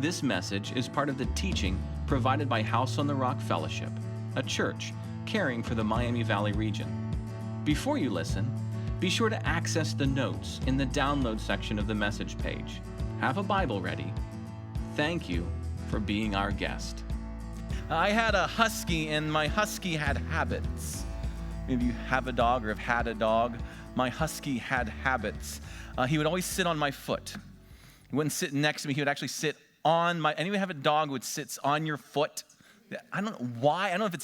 This message is part of the teaching provided by House on the Rock Fellowship, a church caring for the Miami Valley region. Before you listen, be sure to access the notes in the download section of the message page. Have a Bible ready. Thank you for being our guest. I had a husky, and my husky had habits. Maybe you have a dog or have had a dog. My husky had habits. He would always sit on my foot. He wouldn't sit next to me. He would actually sit on my, anyone have a dog who sits on your foot? I don't know why. I don't know if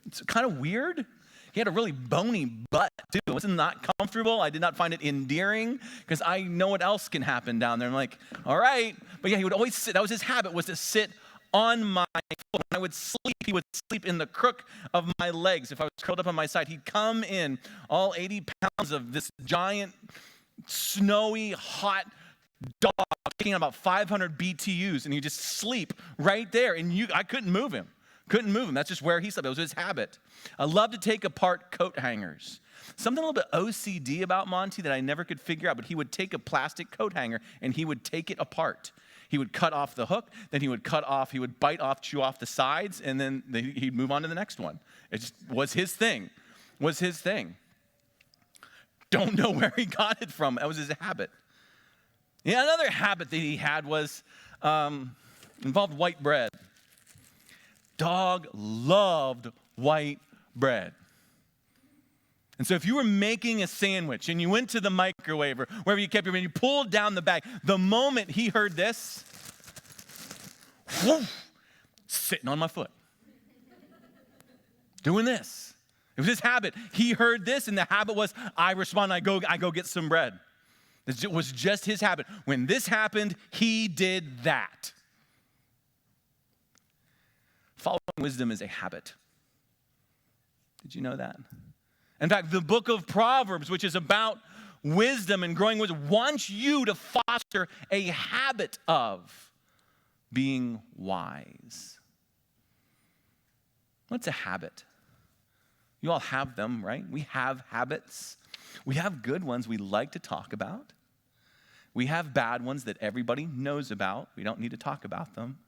it's kind of weird. He had a really bony butt, too. It wasn't not comfortable. I did not find it endearing because I know what else can happen down there. I'm like, all right. But yeah, he would always sit. That was his habit, was to sit on my foot. When I would sleep, he would sleep in the crook of my legs. If I was curled up on my side, he'd come in, all 80 pounds of this giant, snowy, hot dog, taking about 500 BTUs, and he'd just sleep right there. And I couldn't move him. That's just where he slept. It was his habit. I love to take apart coat hangers. Something a little bit OCD about Monty that I never could figure out, but he would take a plastic coat hanger and he would take it apart. He would cut off the hook, then he would bite off, chew off the sides, and then he'd move on to the next one. It just was his thing. Don't know where he got it from. That was his habit. Yeah, another habit that he had was involved white bread. Dog loved white bread. And so if you were making a sandwich and you went to the microwave or wherever you kept your bread, you pulled down the bag, the moment he heard this, whoosh, sitting on my foot, doing this. It was his habit. He heard this, and the habit was, I respond, I go get some bread. It was just his habit. When this happened, he did that. Following wisdom is a habit. Did you know that? In fact, the book of Proverbs, which is about wisdom and growing wisdom, wants you to foster a habit of being wise. What's a habit? You all have them, right? We have habits. We have good ones we like to talk about. We have bad ones that everybody knows about. We don't need to talk about them.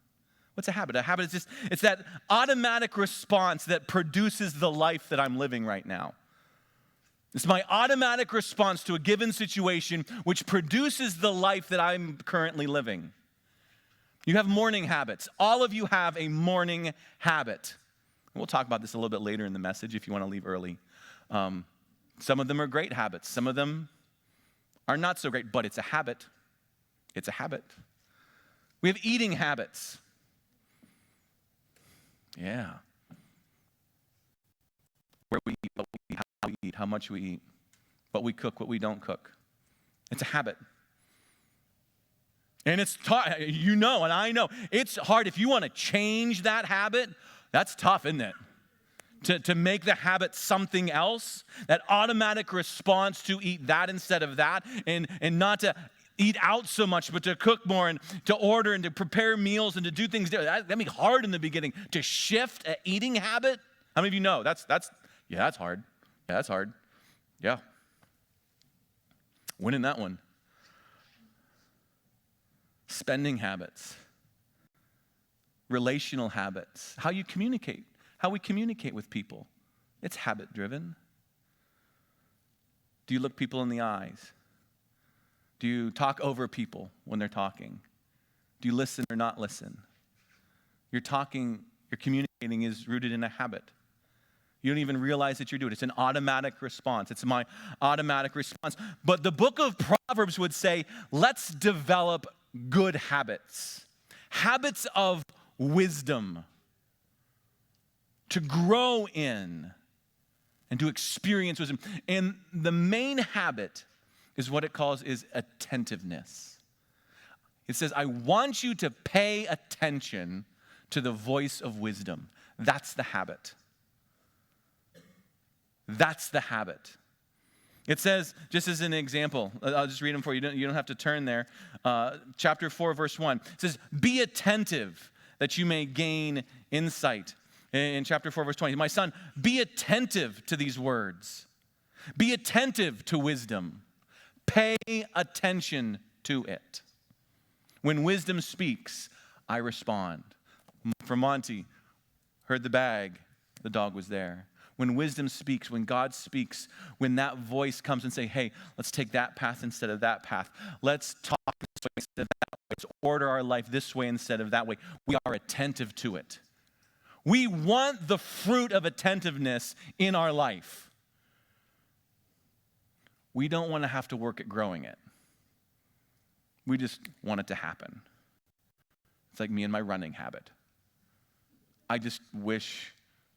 What's a habit? A habit is it's that automatic response that produces the life that I'm living right now. It's my automatic response to a given situation which produces the life that I'm currently living. You have morning habits. All of you have a morning habit. We'll talk about this a little bit later in the message if you want to leave early. Some of them are great habits. Some of them are not so great, but it's a habit. It's a habit. We have eating habits. Yeah. Where we eat, what we eat, how we eat, how much we eat, what we cook, what we don't cook. It's a habit. And it's tough, you know, and I know. It's hard. If you want to change that habit, that's tough, isn't it? To make the habit something else, that automatic response to eat that instead of that, and not to eat out so much, but to cook more and to order and to prepare meals and to do things different. That'd be hard in the beginning. To shift an eating habit, how many of you know? That's hard. Yeah, that's hard. Yeah. Winning that one. Spending habits. Relational habits. How you communicate. How we communicate with people. It's habit-driven. Do you look people in the eyes? Do you talk over people when they're talking? Do you listen or not listen? Your communicating is rooted in a habit. You don't even realize that you're doing it. It's an automatic response. It's my automatic response. But the book of Proverbs would say, let's develop good habits. Habits of wisdom. To grow in and to experience wisdom. And the main habit is what it calls is attentiveness. It says, I want you to pay attention to the voice of wisdom. That's the habit. That's the habit. It says, just as an example, I'll just read them for you. You don't have to turn there. Chapter 4, verse 1. It says, be attentive that you may gain insight. In chapter 4, verse 20, my son, be attentive to these words. Be attentive to wisdom. Pay attention to it. When wisdom speaks, I respond. For Monty, heard the bag, the dog was there. When wisdom speaks, when God speaks, when that voice comes and say, hey, let's take that path instead of that path. Let's talk this way instead of that way. Let's order our life this way instead of that way. We are attentive to it. We want the fruit of attentiveness in our life. We don't want to have to work at growing it. We just want it to happen. It's like me and my running habit. I just wish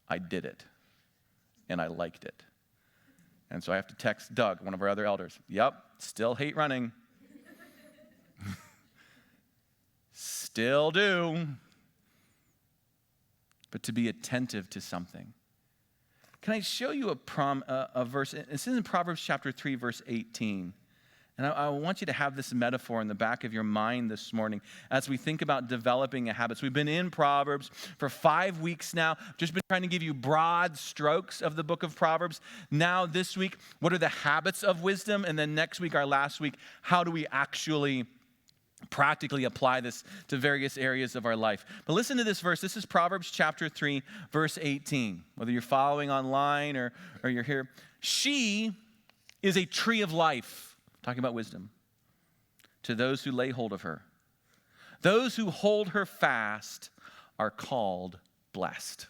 I did it. And I liked it. And so I have to text Doug, one of our other elders. Yep, still hate running. Still do. But to be attentive to something. Can I show you a verse? This is in Proverbs chapter 3, verse 18. And I want you to have this metaphor in the back of your mind this morning as we think about developing a habit. So we've been in Proverbs for 5 weeks now. Just been trying to give you broad strokes of the book of Proverbs. Now this week, what are the habits of wisdom? And then next week, our last week, how do we actually practically apply this to various areas of our life? But listen to this verse. This is Proverbs chapter 3, verse 18. Whether you're following online or you're here. She is a tree of life. Talking about wisdom. To those who lay hold of her. Those who hold her fast are called blessed.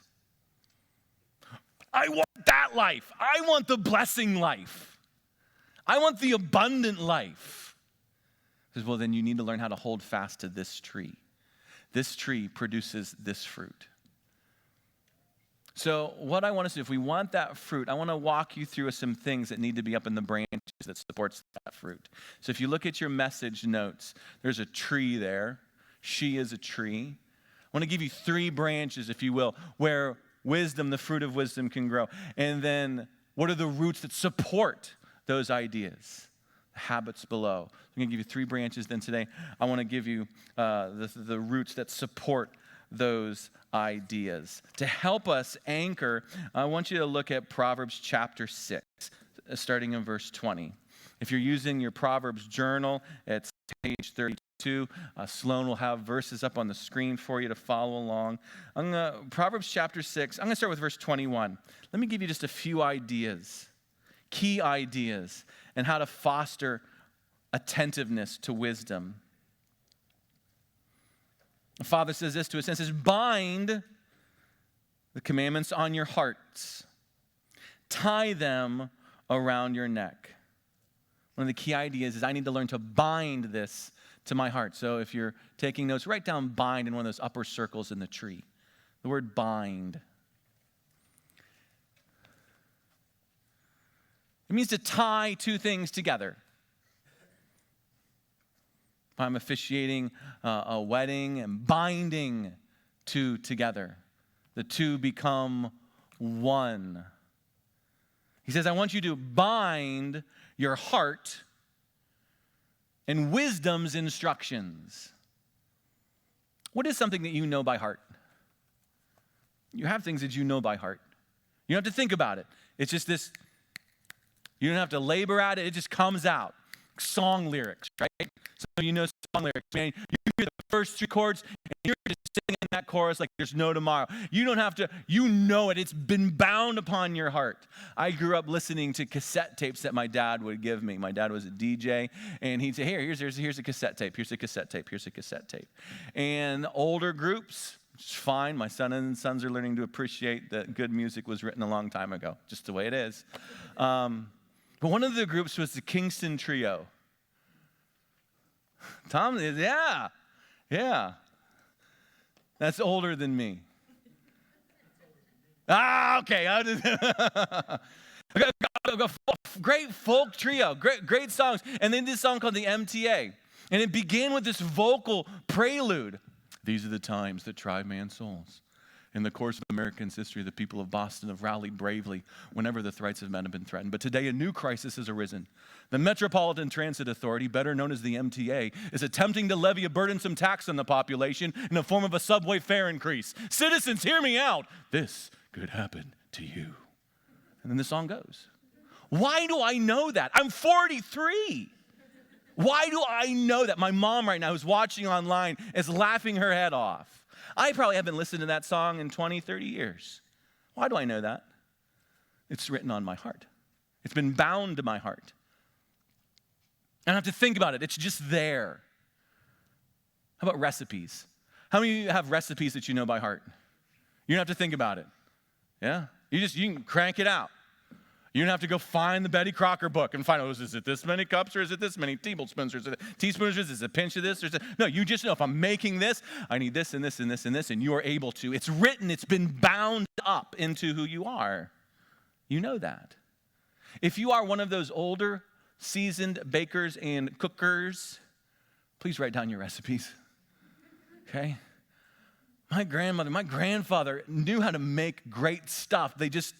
I want that life. I want the blessing life. I want the abundant life. He says, well, then you need to learn how to hold fast to this tree. This tree produces this fruit. So what I want us to do, if we want that fruit, I want to walk you through some things that need to be up in the branches that supports that fruit. So if you look at your message notes, there's a tree there. She is a tree. I want to give you 3 branches, if you will, where wisdom, the fruit of wisdom can grow. And then what are the roots that support those ideas? The habits below. I'm going to give you 3 branches. Then today I want to give you the roots that support those ideas. To help us anchor, I want you to look at Proverbs chapter 6, starting in verse 20. If you're using your Proverbs journal, it's page 32. Sloan will have verses up on the screen for you to follow along. Proverbs chapter 6, I'm going to start with verse 21. Let me give you just a few ideas, key ideas, and how to foster attentiveness to wisdom. The Father says this to us, and says, bind the commandments on your hearts. Tie them around your neck. One of the key ideas is I need to learn to bind this to my heart. So if you're taking notes, write down bind in one of those upper circles in the tree. The word bind. It means to tie 2 things together. If I'm officiating a wedding and binding 2 together, the 2 become one. He says, I want you to bind your heart and wisdom's instructions. What is something that you know by heart? You have things that you know by heart. You don't have to think about it. It's just this, you don't have to labor at it. It just comes out. Song lyrics, right? So you know song lyrics, man. You hear the first 3 chords, and you're just singing that chorus like there's no tomorrow. You don't have to, you know it. It's been bound upon your heart. I grew up listening to cassette tapes that my dad would give me. My dad was a DJ, and he'd say, here's a cassette tape. Here's a cassette tape. Here's a cassette tape. And older groups, it's fine. My sons are learning to appreciate that good music was written a long time ago, just the way it is. But one of the groups was the Kingston Trio. Tom, yeah. That's older than me. Okay. Great folk trio, great songs. And then this song called the MTA. And it began with this vocal prelude. These are the times that try man's souls. In the course of American history, the people of Boston have rallied bravely whenever the rights of men have been threatened. But today, a new crisis has arisen. The Metropolitan Transit Authority, better known as the MTA, is attempting to levy a burdensome tax on the population in the form of a subway fare increase. Citizens, hear me out. This could happen to you. And then the song goes. Why do I know that? I'm 43. Why do I know that? My mom right now who's watching online is laughing her head off. I probably haven't listened to that song in 20, 30 years. Why do I know that? It's written on my heart. It's been bound to my heart. I don't have to think about it. It's just there. How about recipes? How many of you have recipes that you know by heart? You don't have to think about it. Yeah? You can crank it out. You don't have to go find the Betty Crocker book and find, is it this many cups or is it this many tablespoons or is it teaspoons or is it a pinch of this? No, you just know if I'm making this, I need this and this and this and this, and you are able to. It's written, it's been bound up into who you are. You know that. If you are one of those older, seasoned bakers and cookers, please write down your recipes, okay? My grandmother, my grandfather knew how to make great stuff. They just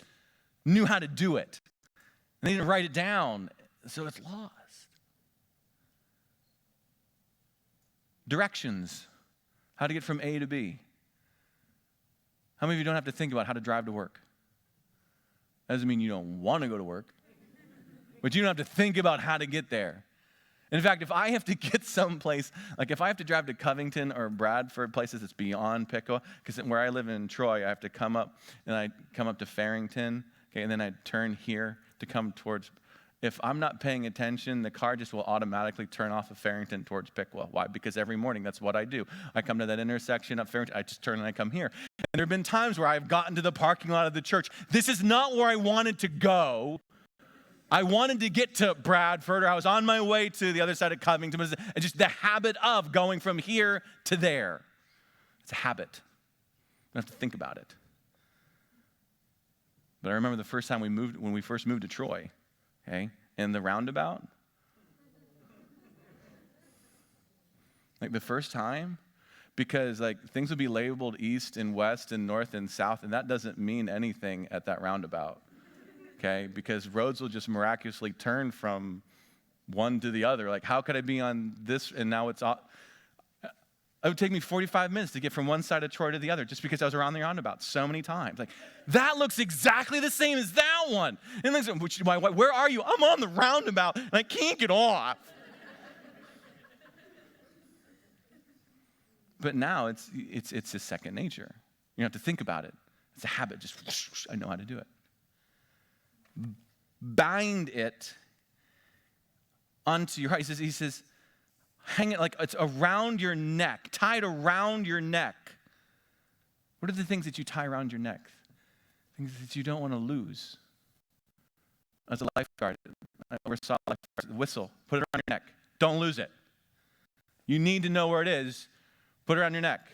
knew how to do it. And they didn't write it down, so it's lost. Directions, how to get from A to B. How many of you don't have to think about how to drive to work? That doesn't mean you don't want to go to work, but you don't have to think about how to get there. In fact, if I have to get someplace, like if I have to drive to Covington or Bradford, places that's beyond Piqua, because where I live in Troy, I have to come up, and I come up to Farrington, okay, and then I turn here to come towards. If I'm not paying attention, the car just will automatically turn off of Farrington towards Piqua. Why? Because every morning, that's what I do. I come to that intersection up Farrington, I just turn and I come here. And there have been times where I've gotten to the parking lot of the church. This is not where I wanted to go. I wanted to get to Bradford, or I was on my way to the other side of Covington. It's just the habit of going from here to there. It's a habit. You don't have to think about it. But I remember the first time when we first moved to Troy, okay, in the roundabout. Like the first time, because like things would be labeled east and west and north and south, and that doesn't mean anything at that roundabout, okay? Because roads will just miraculously turn from one to the other. Like, how could I be on this and now it's all? It would take me 45 minutes to get from one side of Troy to the other just because I was around the roundabout so many times. Like, that looks exactly the same as that one. And listen, where are you? I'm on the roundabout and I can't get off. But now it's a second nature. You don't have to think about it. It's a habit. Just whoosh, I know how to do it. Bind it onto your heart. He says, hang it like it's around your neck, tied around your neck. What are the things that you tie around your neck? Things that you don't want to lose. As a lifeguard, I oversaw a lifeguard, whistle, put it around your neck. Don't lose it. You need to know where it is. Put it around your neck.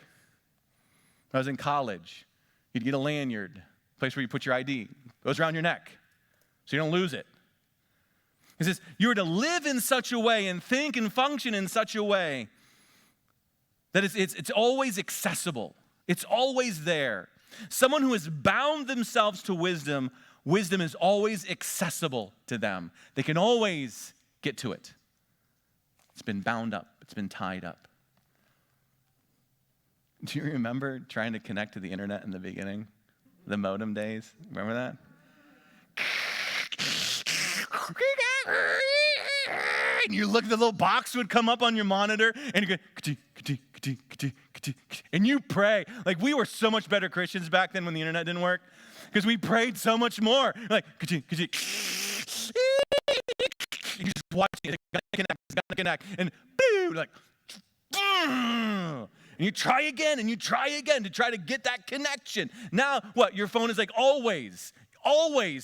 When I was in college, you'd get a lanyard, place where you put your ID. Goes around your neck, so you don't lose it. He says, you are to live in such a way and think and function in such a way that it's always accessible. It's always there. Someone who has bound themselves to wisdom, wisdom is always accessible to them. They can always get to it. It's been bound up. It's been tied up. Do you remember trying to connect to the internet in the beginning? The modem days? Remember that? And you look, the little box would come up on your monitor, and you go, and you pray. Like, we were so much better Christians back then when the internet didn't work, because we prayed so much more. Like, you just watching it, it's gotta connect, and boom, like, and you try again to try to get that connection. Now, what? Your phone is like always,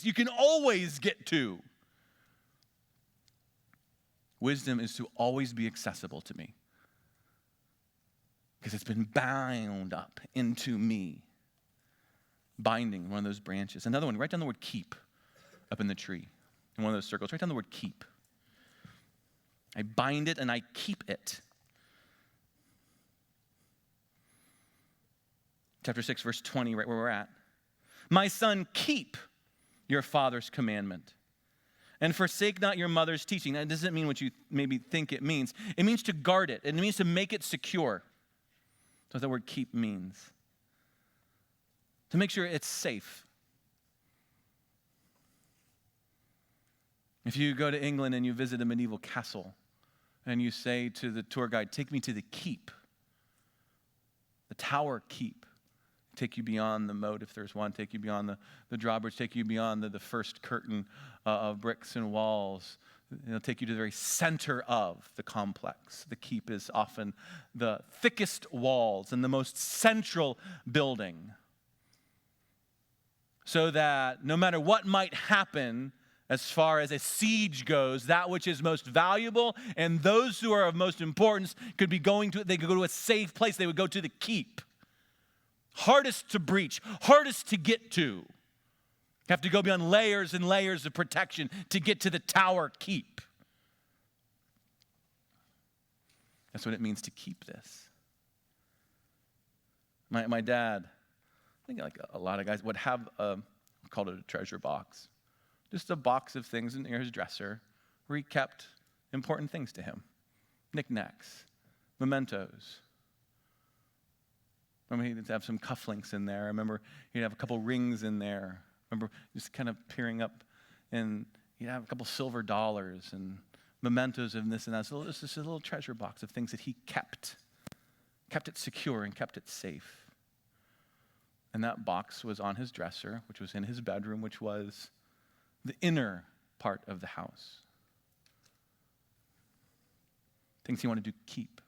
you can always get to. Wisdom is to always be accessible to me because it's been bound up into me. Binding, one of those branches. Another one, write down the word keep up in the tree. In one of those circles, write down the word keep. I bind it and I keep it. Chapter 6, verse 20, right where we're at. My son, keep your father's commandment. And forsake not your mother's teaching. That doesn't mean what you maybe think it means. It means to guard it. It means to make it secure. That's what the word keep means. To make sure it's safe. If you go to England and you visit a medieval castle, and you say to the tour guide, take me to the keep, the tower keep. Take you beyond the moat, if there's one, take you beyond the drawbridge, take you beyond the first curtain of bricks and walls. Take you to the very center of the complex. The keep is often the thickest walls and the most central building. So that no matter what might happen, as far as a siege goes, that which is most valuable and those who are of most importance could be they could go to a safe place. They would go to the keep. Hardest to breach, hardest to get to. You have to go beyond layers and layers of protection to get to the tower keep. That's what it means to keep this. My dad, I think like a lot of guys, would have called it a treasure box. Just a box of things near his dresser where he kept important things to him. Knickknacks, mementos. I remember he'd have some cufflinks in there. I remember he'd have a couple rings in there. I remember just kind of peering up, and he'd have a couple silver dollars and mementos of this and that. So it's just a little treasure box of things that he kept it secure and kept it safe. And that box was on his dresser, which was in his bedroom, which was the inner part of the house. Things he wanted to keep.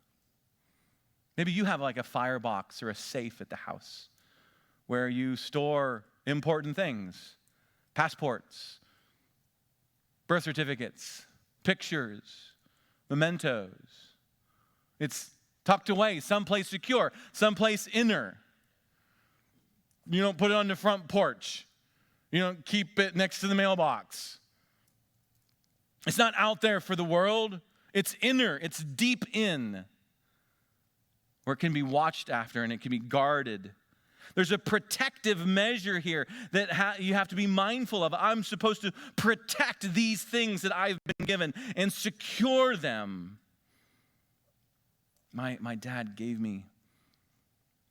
Maybe you have like a firebox or a safe at the house where you store important things, passports, birth certificates, pictures, mementos. It's tucked away, someplace secure, someplace inner. You don't put it on the front porch. You don't keep it next to the mailbox. It's not out there for the world. It's inner, it's deep in, where it can be watched after and it can be guarded. There's a protective measure here that you have to be mindful of. I'm supposed to protect these things that I've been given and secure them. My dad gave me,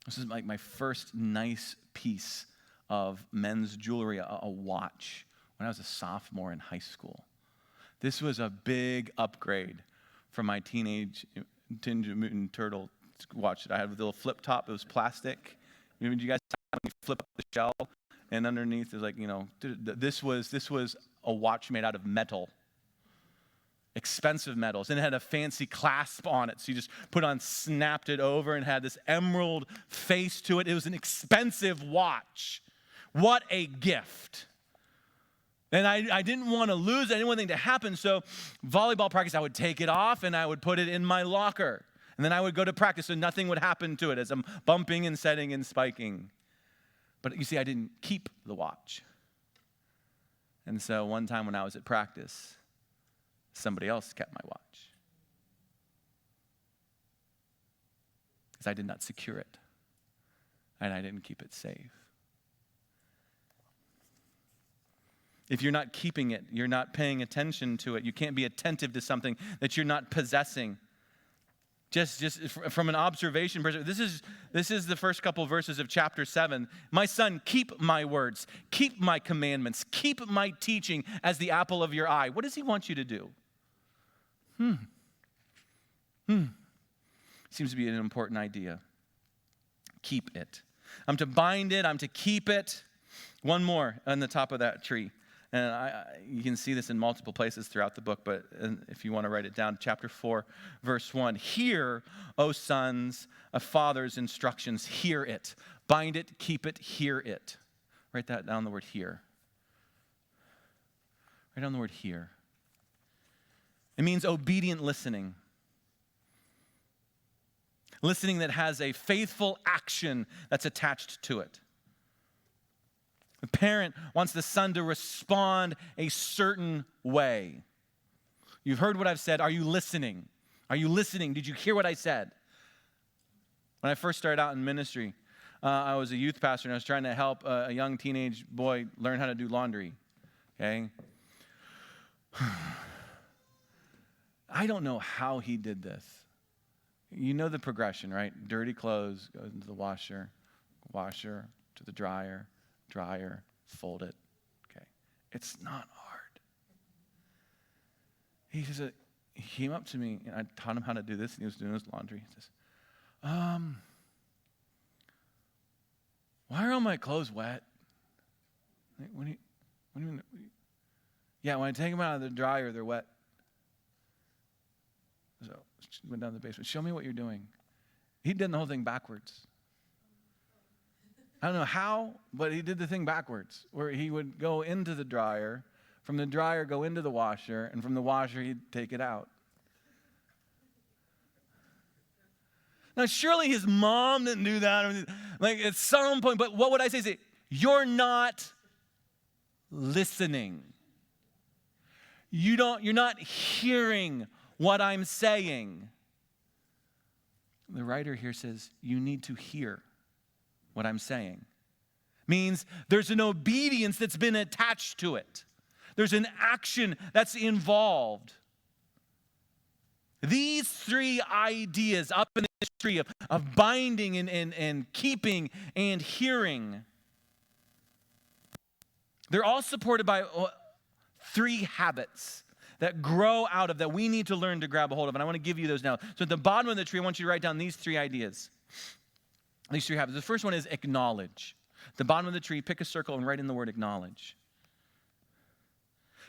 this is like my first nice piece of men's jewelry, a watch, when I was a sophomore in high school. This was a big upgrade from my Teenage Mutant Turtle watch that I had with a little flip top. It was plastic. Did you guys when you flip up the shell and underneath is like, this was a watch made out of metal. Expensive metals. And it had a fancy clasp on it. So you just snapped it over and had this emerald face to it. It was an expensive watch. What a gift. And I didn't want to lose it. I didn't want anything to happen. So volleyball practice, I would take it off and I would put it in my locker. And then I would go to practice so nothing would happen to it as I'm bumping and setting and spiking. But you see, I didn't keep the watch. And so one time when I was at practice, somebody else kept my watch. Because I did not secure it. And I didn't keep it safe. If you're not keeping it, you're not paying attention to it. You can't be attentive to something that you're not possessing. Just from an observation perspective, this is the first couple verses of chapter 7. My son, keep my words, keep my commandments, keep my teaching as the apple of your eye. What does he want you to do? Seems to be an important idea. Keep it. I'm to bind it. I'm to keep it. One more on the top of that tree. And you can see this in multiple places throughout the book, but if you want to write it down, chapter 4, verse 1. Hear, O sons, a father's instructions. Hear it. Bind it, keep it, hear it. Write that down, the word hear. Write down the word hear. It means obedient listening. Listening that has a faithful action that's attached to it. The parent wants the son to respond a certain way. You've heard what I've said. Are you listening? Are you listening? Did you hear what I said? When I first started out in ministry, I was a youth pastor, and I was trying to help a young teenage boy learn how to do laundry. Okay? I don't know how he did this. You know the progression, right? Dirty clothes, goes into the washer to the dryer, fold it. Okay. It's not hard. he came up to me, and I taught him how to do this, and he was doing his laundry. He says, why are all my clothes wet? Like, what do you mean? Yeah, when I take them out of the dryer, they're wet. So went down to the basement. Show me what you're doing. He did the whole thing backwards. I don't know how, but he did the thing backwards, where he would go into the dryer, from the dryer go into the washer, and from the washer he'd take it out. Now, surely his mom didn't do that, like at some point, but what would I say? Say, you're not listening. You're not hearing what I'm saying. The writer here says, you need to hear what I'm saying. Means there's an obedience that's been attached to it. There's an action that's involved. These three ideas up in the tree of binding and keeping and hearing, they're all supported by three habits that grow out of, that we need to learn to grab a hold of. And I want to give you those now. So at the bottom of the tree, I want you to write down these three ideas. These three habits. The first one is acknowledge. At the bottom of the tree, pick a circle and write in the word acknowledge.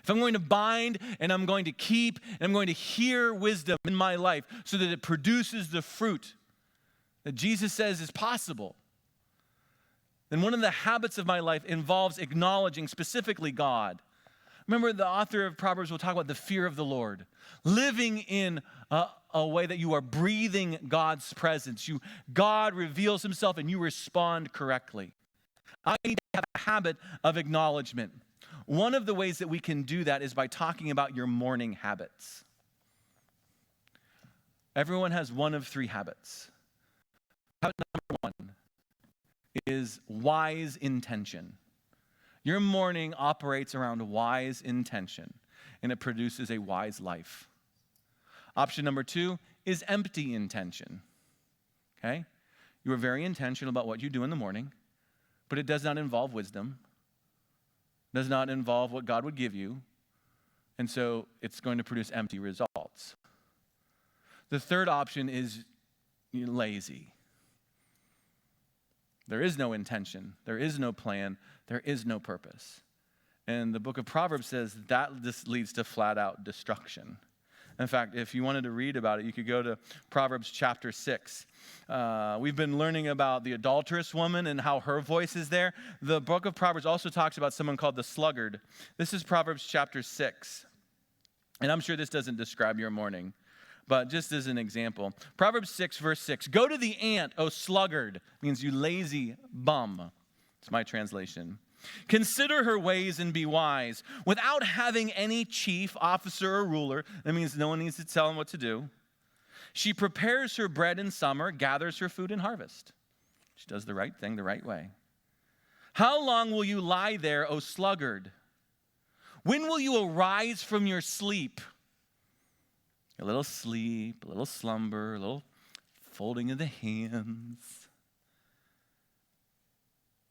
If I'm going to bind and I'm going to keep and I'm going to hear wisdom in my life so that it produces the fruit that Jesus says is possible, then one of the habits of my life involves acknowledging specifically God. Remember, the author of Proverbs will talk about the fear of the Lord. Living in a way that you are breathing God's presence. God reveals himself and you respond correctly. I need to have a habit of acknowledgement. One of the ways that we can do that is by talking about your morning habits. Everyone has one of three habits. Habit number one is wise intention. Your morning operates around wise intention, and it produces a wise life. Option number two is empty intention. Okay? You are very intentional about what you do in the morning, but it does not involve wisdom, does not involve what God would give you, and so it's going to produce empty results. The third option is lazy. There is no intention, there is no plan, there is no purpose. And the book of Proverbs says that this leads to flat out destruction. In fact, if you wanted to read about it, you could go to Proverbs chapter 6. We've been learning about the adulterous woman and how her voice is there. The book of Proverbs also talks about someone called the sluggard. This is Proverbs chapter 6. And I'm sure this doesn't describe your morning, but just as an example. Proverbs 6, verse 6. Go to the ant, O sluggard. Means you lazy bum. It's my translation. Consider her ways and be wise. Without having any chief, officer, or ruler, that means no one needs to tell him what to do. She prepares her bread in summer, gathers her food in harvest. She does the right thing the right way. How long will you lie there, O sluggard? When will you arise from your sleep? A little sleep, a little slumber, a little folding of the hands.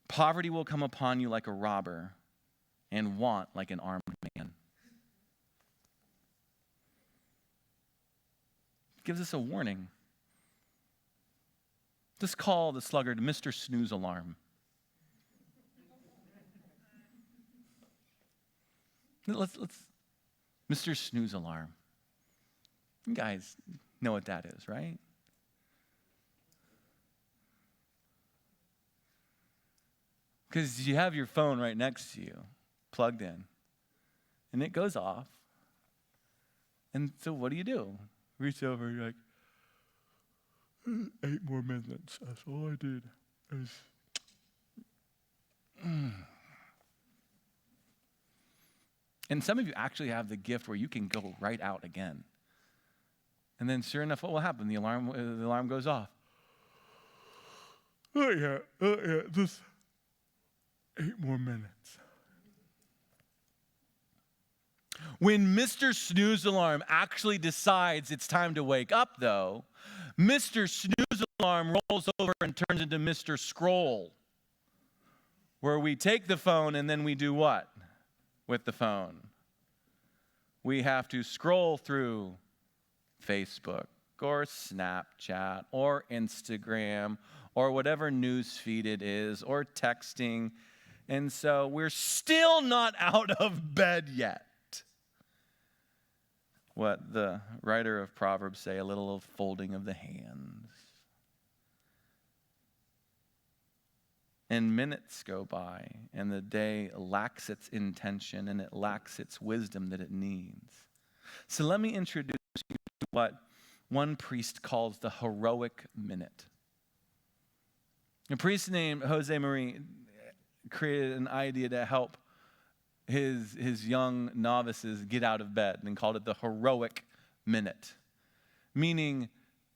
Poverty will come upon you like a robber, and want like an armed man. It gives us a warning. Let's call the sluggard Mr. Snooze Alarm. Let's Mr. Snooze Alarm. You guys know what that is, right? Because you have your phone right next to you, plugged in, and it goes off. And so what do? Reach over, you're like, 8 more minutes. That's all I did. And some of you actually have the gift where you can go right out again. And then sure enough, what will happen? The alarm goes off. Oh yeah, just 8 more minutes. When Mr. Snooze Alarm actually decides it's time to wake up, though, Mr. Snooze Alarm rolls over and turns into Mr. Scroll, where we take the phone and then we do what with the phone? We have to scroll through Facebook or Snapchat or Instagram or whatever news feed it is or texting. And so we're still not out of bed yet. What the writer of Proverbs say, a little folding of the hands. And minutes go by, and the day lacks its intention, and it lacks its wisdom that it needs. So let me introduce you to what one priest calls the heroic minute. A priest named Jose Marie created an idea to help his young novices get out of bed and called it the heroic minute, meaning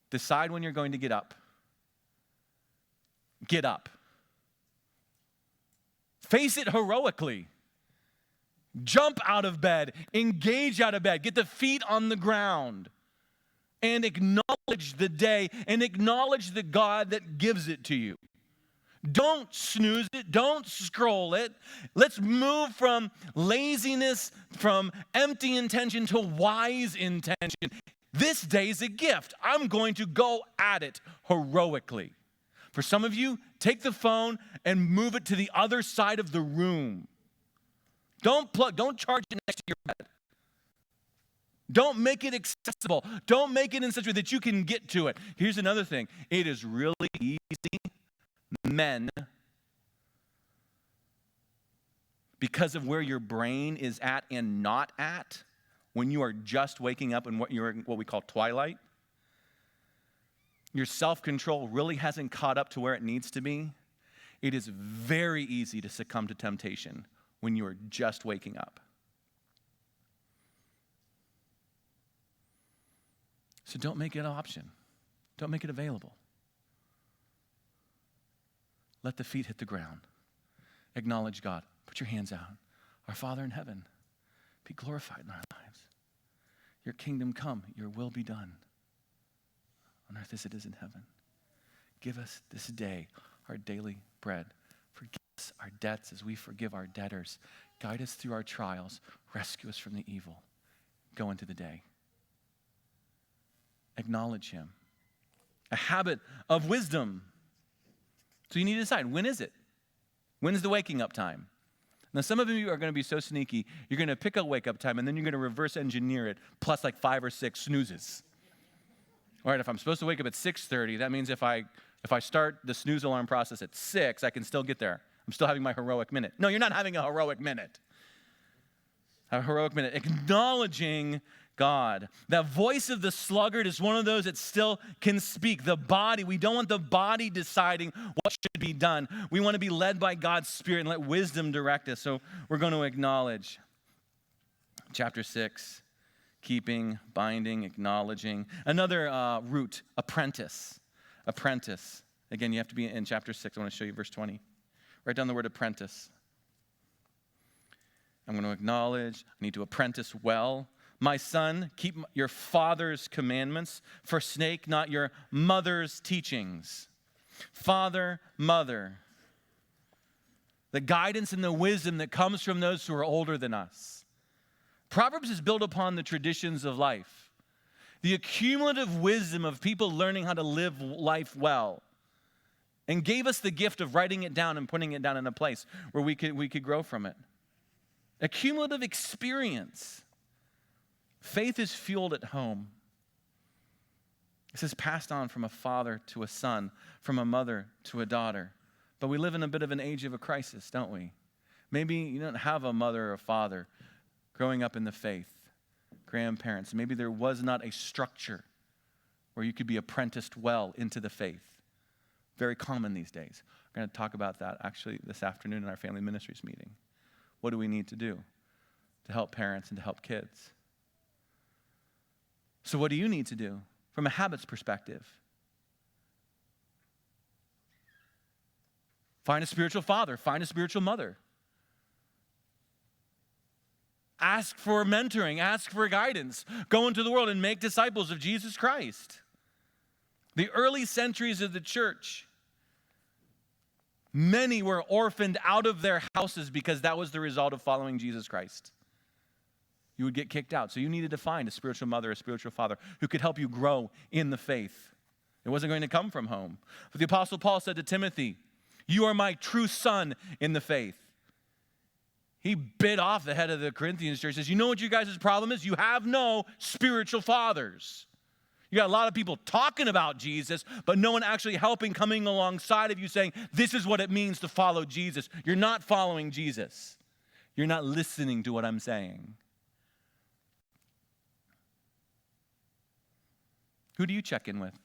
decide when you're going to get up. Get up. Face it heroically. Jump out of bed. Engage out of bed. Get the feet on the ground. And acknowledge the day and acknowledge the God that gives it to you. Don't snooze it. Don't scroll it. Let's move from laziness, from empty intention to wise intention. This day's a gift. I'm going to go at it heroically. For some of you, take the phone and move it to the other side of the room. Don't charge it next to your bed. Don't make it accessible. Don't make it in such a way that you can get to it. Here's another thing. It is really easy, men, because of where your brain is at and not at, when you are just waking up in what we call twilight, your self-control really hasn't caught up to where it needs to be. It is very easy to succumb to temptation when you are just waking up. So don't make it an option. Don't make it available. Let the feet hit the ground. Acknowledge God. Put your hands out. Our Father in heaven, be glorified in our lives. Your kingdom come, your will be done on earth as it is in heaven. Give us this day our daily bread. Forgive us our debts as we forgive our debtors. Guide us through our trials. Rescue us from the evil. Go into the day. Acknowledge him. A habit of wisdom. So you need to decide, when is it? When's the waking up time? Now, some of you are going to be so sneaky, you're going to pick a wake up time and then you're going to reverse engineer it plus like 5 or 6 snoozes. All right, if I'm supposed to wake up at 6:30, that means if I start the snooze alarm process at 6, I can still get there. I'm still having my heroic minute. No, you're not having a heroic minute. A heroic minute. Acknowledging God. That voice of the sluggard is one of those that still can speak. The body, we don't want the body deciding what should be done. We want to be led by God's Spirit and let wisdom direct us. So we're going to acknowledge. Chapter 6. Keeping, binding, acknowledging. Another root, apprentice. Apprentice. Again, you have to be in chapter 6. I want to show you verse 20. Write down the word apprentice. I'm going to acknowledge. I need to apprentice well. My son, keep your father's commandments. Forsake not your mother's teachings. Father, mother. The guidance and the wisdom that comes from those who are older than us. Proverbs is built upon the traditions of life, the accumulative wisdom of people learning how to live life well, and gave us the gift of writing it down and putting it down in a place where we could grow from it. Accumulative experience. Faith is fueled at home. This is passed on from a father to a son, from a mother to a daughter. But we live in a bit of an age of a crisis, don't we? Maybe you don't have a mother or a father growing up in the faith, grandparents. Maybe there was not a structure where you could be apprenticed well into the faith. Very common these days. We're going to talk about that actually this afternoon in our family ministries meeting. What do we need to do to help parents and to help kids? So what do you need to do from a habits perspective? Find a spiritual father. Find a spiritual mother. Ask for mentoring. Ask for guidance. Go into the world and make disciples of Jesus Christ. The early centuries of the church, many were orphaned out of their houses because that was the result of following Jesus Christ. You would get kicked out. So you needed to find a spiritual mother, a spiritual father who could help you grow in the faith. It wasn't going to come from home. But the Apostle Paul said to Timothy, you are my true son in the faith. He bit off the head of the Corinthians church. He says, you know what you guys' problem is? You have no spiritual fathers. You got a lot of people talking about Jesus, but no one actually helping, coming alongside of you saying, this is what it means to follow Jesus. You're not following Jesus. You're not listening to what I'm saying. Who do you check in with?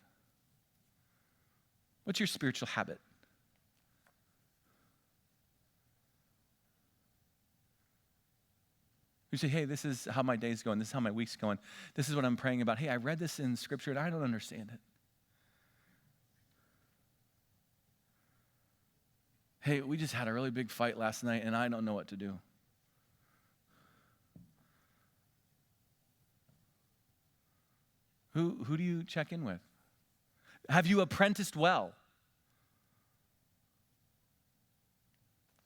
What's your spiritual habit? You say, hey, this is how my day's going. This is how my week's going. This is what I'm praying about. Hey, I read this in Scripture and I don't understand it. Hey, we just had a really big fight last night and I don't know what to do. Who do you check in with? Have you apprenticed well?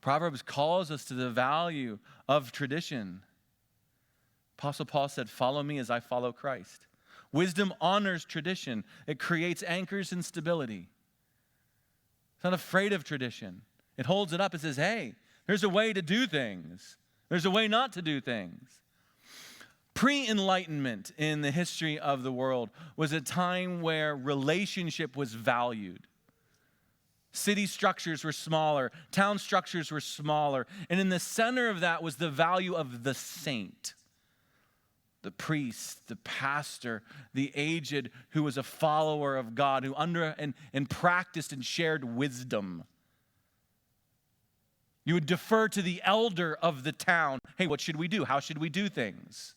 Proverbs calls us to the value of tradition. Apostle Paul said, follow me as I follow Christ. Wisdom honors tradition. It creates anchors and stability. It's not afraid of tradition. It holds it up and says, hey, there's a way to do things. There's a way not to do things. Pre-Enlightenment in the history of the world was a time where relationship was valued. City structures were smaller. Town structures were smaller. And in the center of that was the value of the saint. The priest, the pastor, the aged who was a follower of God, who and practiced and shared wisdom. You would defer to the elder of the town. Hey, what should we do? How should we do things?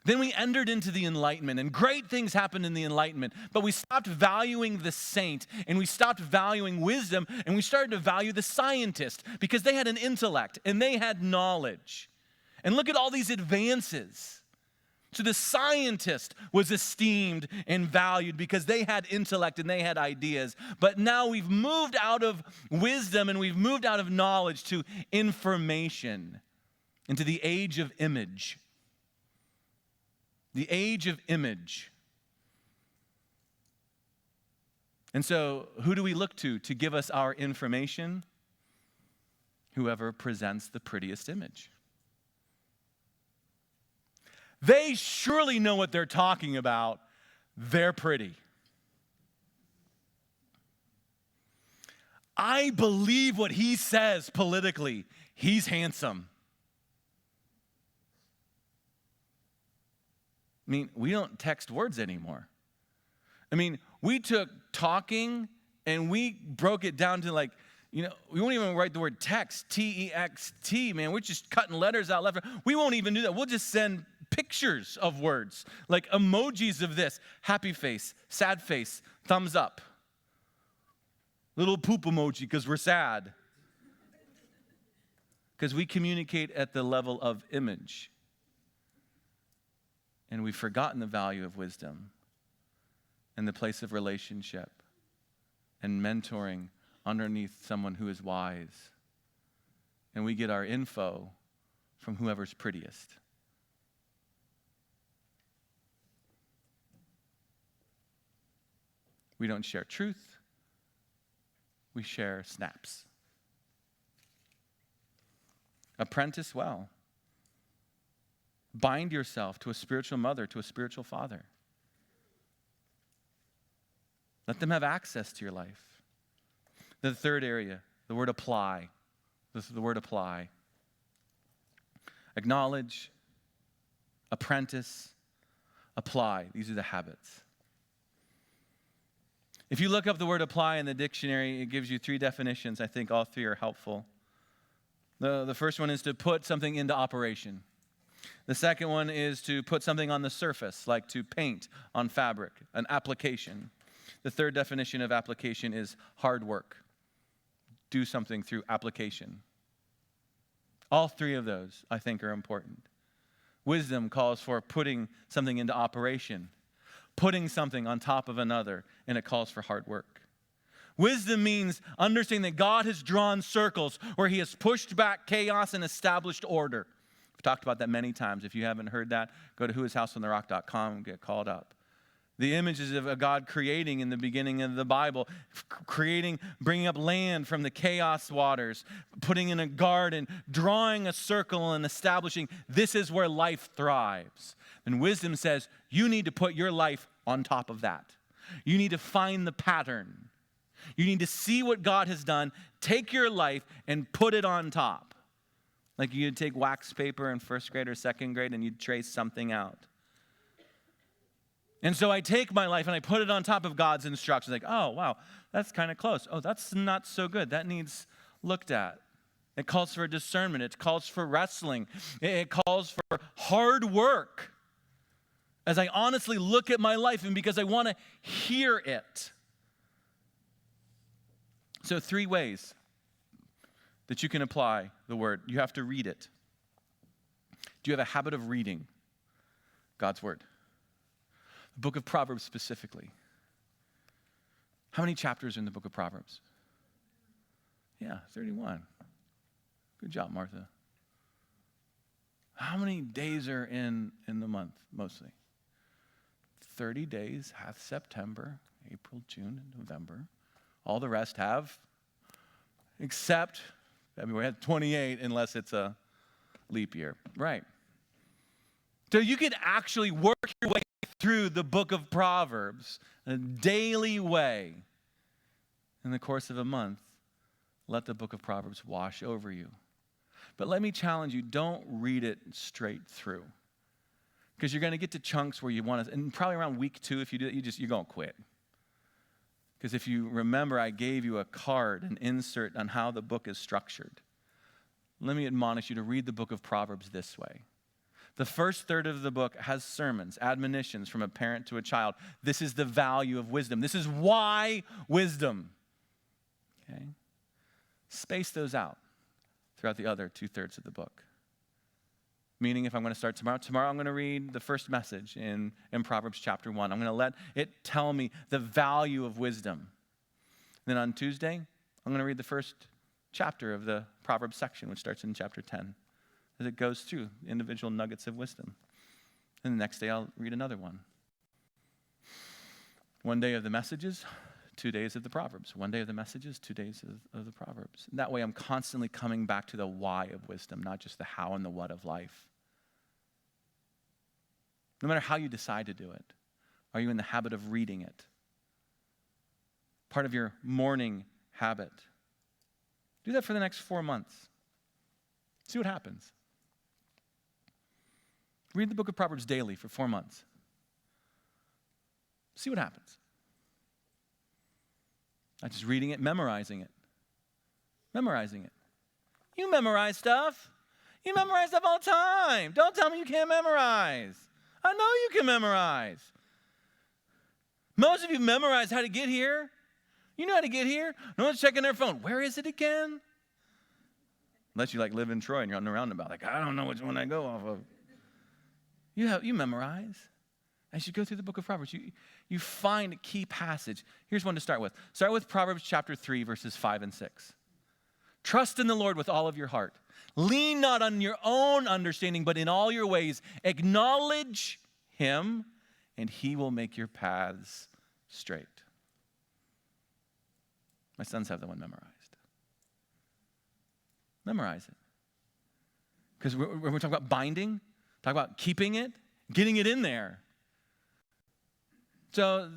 Then we entered into the Enlightenment, and great things happened in the Enlightenment, but we stopped valuing the saint, and we stopped valuing wisdom, and we started to value the scientist, because they had an intellect, and they had knowledge. And look at all these advances. So the scientist was esteemed and valued because they had intellect and they had ideas. But now we've moved out of wisdom and we've moved out of knowledge to information, into the age of image. The age of image. And so who do we look to give us our information? Whoever presents the prettiest image. They surely know what they're talking about. They're pretty. I believe what he says politically. He's handsome. I mean, we don't text words anymore. I mean, we took talking and we broke it down to we won't even write the word text, T-E-X-T, man. We're just cutting letters out left. We won't even do that. We'll just send pictures of words, like emojis of this. Happy face, sad face, thumbs up. Little poop emoji because we're sad. Because we communicate at the level of image. And we've forgotten the value of wisdom and the place of relationship and mentoring underneath someone who is wise. And we get our info from whoever's prettiest. We don't share truth. We share snaps. Apprentice well. Bind yourself to a spiritual mother, to a spiritual father. Let them have access to your life. The third area, the word apply. This is the word apply. Acknowledge, apprentice, apply. These are the habits. If you look up the word apply in the dictionary, it gives you 3 definitions. I think all 3 are helpful. The first one is to put something into operation. The second one is to put something on the surface, like to paint on fabric, an application. The third definition of application is hard work. Do something through application. All 3 of those, I think, are important. Wisdom calls for putting something into operation, putting something on top of another, and it calls for hard work. Wisdom means understanding that God has drawn circles where he has pushed back chaos and established order. I've talked about that many times. If you haven't heard that, go to whoishouseontherock.com and get called up. The images of a God creating in the beginning of the Bible, creating, bringing up land from the chaos waters, putting in a garden, drawing a circle and establishing this is where life thrives. And wisdom says you need to put your life on top of that. You need to find the pattern. You need to see what God has done, take your life and put it on top. Like you'd take wax paper in first grade or second grade and you'd trace something out. And so I take my life and I put it on top of God's instructions. Like, oh, wow, that's kind of close. Oh, that's not so good. That needs looked at. It calls for discernment. It calls for wrestling. It calls for hard work. As I honestly look at my life and because I want to hear it. So 3 ways that you can apply the word. You have to read it. Do you have a habit of reading God's word? The book of Proverbs specifically. How many chapters are in the book of Proverbs? Yeah, 31. Good job, Martha. How many days are in the month, mostly? 30 days hath September, April, June, and November. All the rest have, except February has 28, unless it's a leap year. Right. So you could actually work your way through the book of Proverbs in a daily way. In the course of a month, let the book of Proverbs wash over you. But let me challenge you, don't read it straight through. Because you're going to get to chunks where you want to, and probably around week 2, if you do it, you're going to quit. Because if you remember, I gave you a card, an insert on how the book is structured. Let me admonish you to read the book of Proverbs this way. The first third of the book has sermons, admonitions from a parent to a child. This is the value of wisdom. This is why wisdom. Okay? Space those out throughout the other 2/3 of the book. Meaning if I'm going to start tomorrow I'm going to read the first message in Proverbs chapter 1. I'm going to let it tell me the value of wisdom. Then on Tuesday, I'm going to read the first chapter of the Proverbs section, which starts in chapter 10, as it goes through individual nuggets of wisdom. And the next day I'll read another one. 1 day of the messages, 2 days of the Proverbs. 1 day of the messages, 2 days of the Proverbs. And that way I'm constantly coming back to the why of wisdom, not just the how and the what of life. No matter how you decide to do it, are you in the habit of reading it? Part of your morning habit. Do that for the next 4 months. See what happens. Read the book of Proverbs daily for 4 months. See what happens. Not just reading it, memorizing it. Memorizing it. You memorize stuff. You memorize stuff all the time. Don't tell me you can't memorize. I know you can memorize. Most of you memorized how to get here. You know how to get here. No one's checking their phone. Where is it again? Unless you live in Troy and you're on the roundabout. I don't know which one I go off of. You memorize. As you go through the book of Proverbs, you find a key passage. Here's one to start with. Start with Proverbs chapter 3, verses 5 and 6. Trust in the Lord with all of your heart. Lean not on your own understanding, but in all your ways acknowledge him, and he will make your paths straight. My sons have that one memorized. Memorize it. Because we're talking about binding, talk about keeping it, getting it in there. So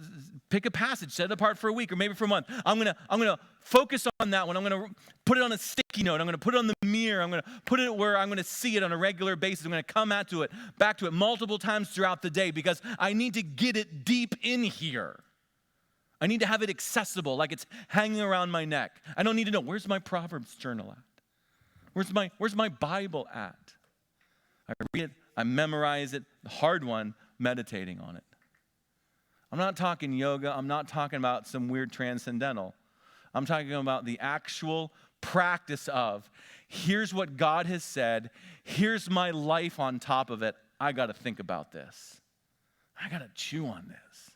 pick a passage, set it apart for a week or maybe for a month. I'm gonna focus on that one. I'm gonna put it on a sticky note. I'm gonna put it on the mirror. I'm gonna put it where I'm gonna see it on a regular basis. I'm gonna come back to it multiple times throughout the day because I need to get it deep in here. I need to have it accessible, like it's hanging around my neck. I don't need to know, where's my Proverbs journal at? Where's my Bible at? I read it, I memorize it, the hard one, meditating on it. I'm not talking yoga. I'm not talking about some weird transcendental. I'm talking about the actual practice of, here's what God has said. Here's my life on top of it. I got to think about this. I got to chew on this.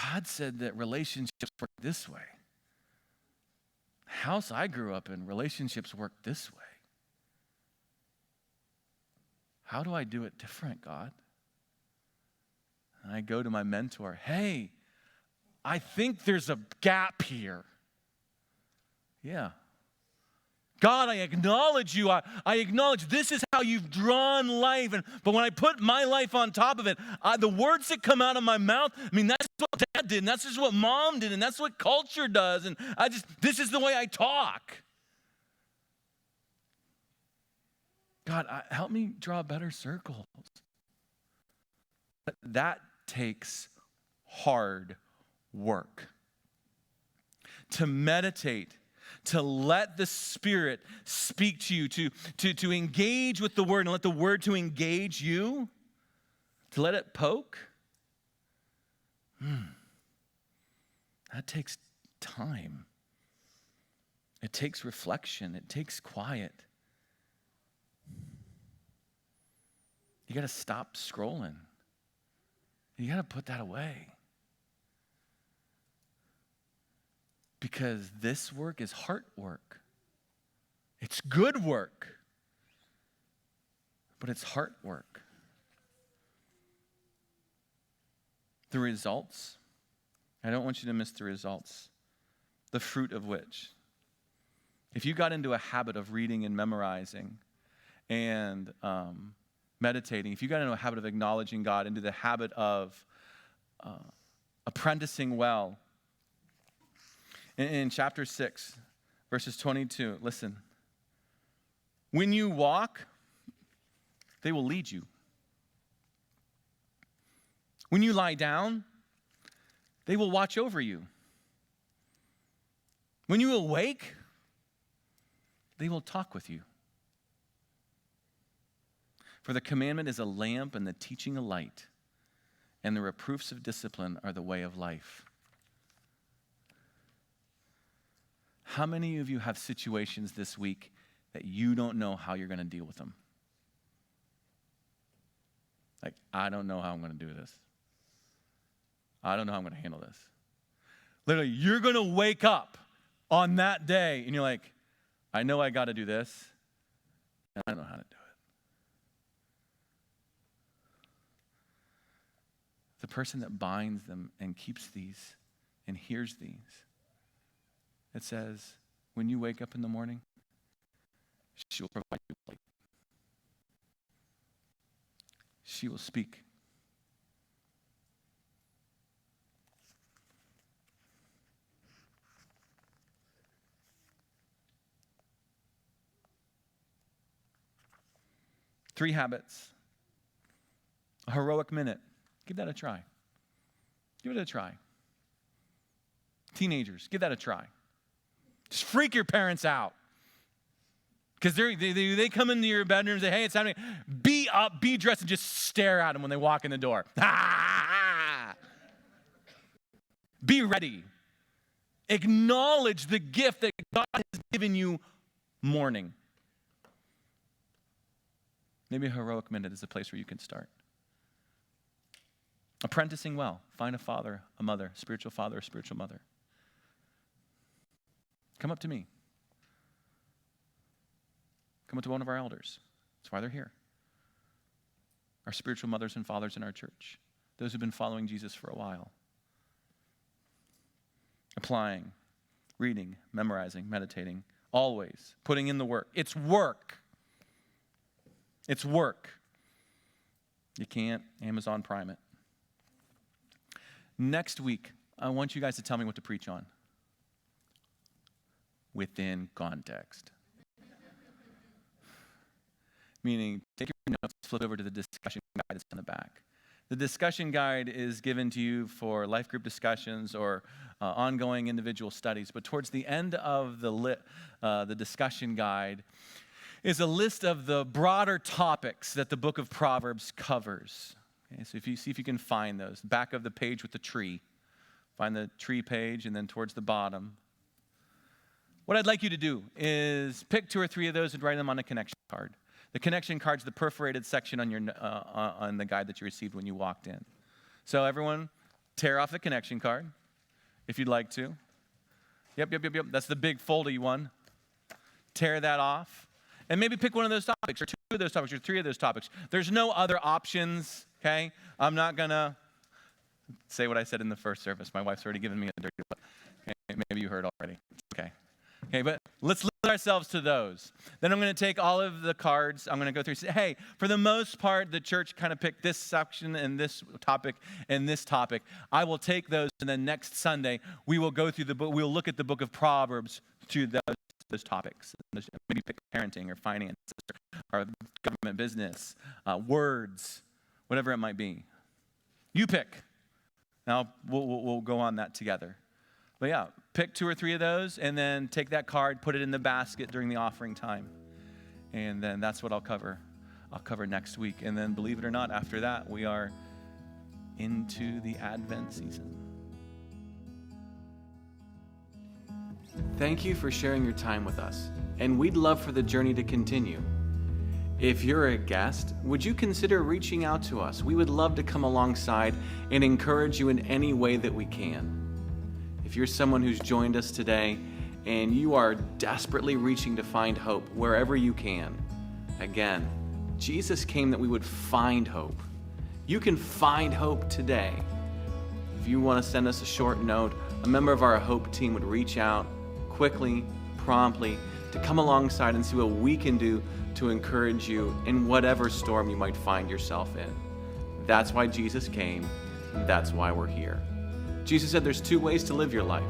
God said that relationships work this way. The house I grew up in, relationships work this way. How do I do it different, God? And I go to my mentor, hey, I think there's a gap here. Yeah. God, I acknowledge you. I acknowledge this is how you've drawn life. But when I put my life on top of it, the words that come out of my mouth, I mean, that's what Dad did, and that's just what Mom did, and that's what culture does. And this is the way I talk. God, help me draw better circles. But that takes hard work. To meditate, to let the Spirit speak to you, to engage with the Word and let the Word to engage you, to let it poke. That takes time. It takes reflection. It takes quiet. You got to stop scrolling. You got to put that away. Because this work is heart work. It's good work. But it's heart work. The results, I don't want you to miss the results. The fruit of which. If you got into a habit of reading and memorizing and meditating, if you got into a habit of acknowledging God, into the habit of apprenticing well, in chapter 6, verses 22, listen. When you walk, they will lead you. When you lie down, they will watch over you. When you awake, they will talk with you. For the commandment is a lamp and the teaching a light, and the reproofs of discipline are the way of life. How many of you have situations this week that you don't know how you're going to deal with them? Like, I don't know how I'm going to do this. I don't know how I'm going to handle this. Literally, you're going to wake up on that day, and you're like, I know I got to do this, and I don't know how to do it. The person that binds them and keeps these and hears these, it says, when you wake up in the morning, she will provide you light. She will speak. Three habits. A heroic minute. Give that a try. Give it a try. Teenagers, give that a try. Just freak your parents out. Because they come into your bedroom and say, hey, it's time to be up, be dressed, and just stare at them when they walk in the door. Be ready. Acknowledge the gift that God has given you morning. Maybe a heroic minute is a place where you can start. Apprenticing well. Find a father, a mother, spiritual father, or spiritual mother. Come up to me. Come up to one of our elders. That's why they're here. Our spiritual mothers and fathers in our church. Those who've been following Jesus for a while. Applying, reading, memorizing, meditating, always putting in the work. It's work. It's work. You can't Amazon Prime it. Next week, I want you guys to tell me what to preach on. Within context. Meaning, take your notes, flip over to the discussion guide that's in the back. The discussion guide is given to you for life group discussions or ongoing individual studies. But towards the end of the discussion guide is a list of the broader topics that the book of Proverbs covers. Okay, so if you see if you can find those. Back of the page with the tree. Find the tree page, and then towards the bottom. What I'd like you to do is pick 2 or 3 of those and write them on a connection card. The connection card's the perforated section on the guide that you received when you walked in. So everyone, tear off the connection card if you'd like to. Yep. That's the big foldy one. Tear that off. And maybe pick one of those topics, or two of those topics, or three of those topics. There's no other options, okay? I'm not going to say what I said in the first service. My wife's already given me a dirty look. Okay, maybe you heard already. Okay. Okay, but let's limit ourselves to those. Then I'm going to take all of the cards. I'm going to go through and say, hey, for the most part, the church kind of picked this section and this topic and this topic. I will take those, and then next Sunday, we will go through the book. We'll look at the book of Proverbs through those topics. Maybe pick parenting or finances or government business, words, whatever it might be. You pick. Now, we'll go on that together. But yeah, pick two or three of those, and then take that card, put it in the basket during the offering time. And then that's what I'll cover. I'll cover next week. And then, believe it or not, after that, we are into the Advent season. Thank you for sharing your time with us, and we'd love for the journey to continue. If you're a guest, would you consider reaching out to us? We would love to come alongside and encourage you in any way that we can. If you're someone who's joined us today and you are desperately reaching to find hope wherever you can, again, Jesus came that we would find hope. You can find hope today. If you want to send us a short note, a member of our Hope team would reach out quickly, promptly, to come alongside and see what we can do to encourage you in whatever storm you might find yourself in. That's why Jesus came. That's why we're here. Jesus said there's two ways to live your life,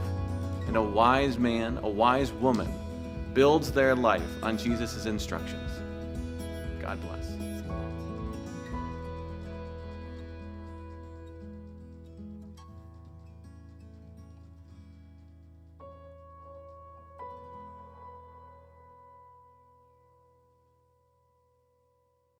and a wise man, a wise woman, builds their life on Jesus' instructions. God bless.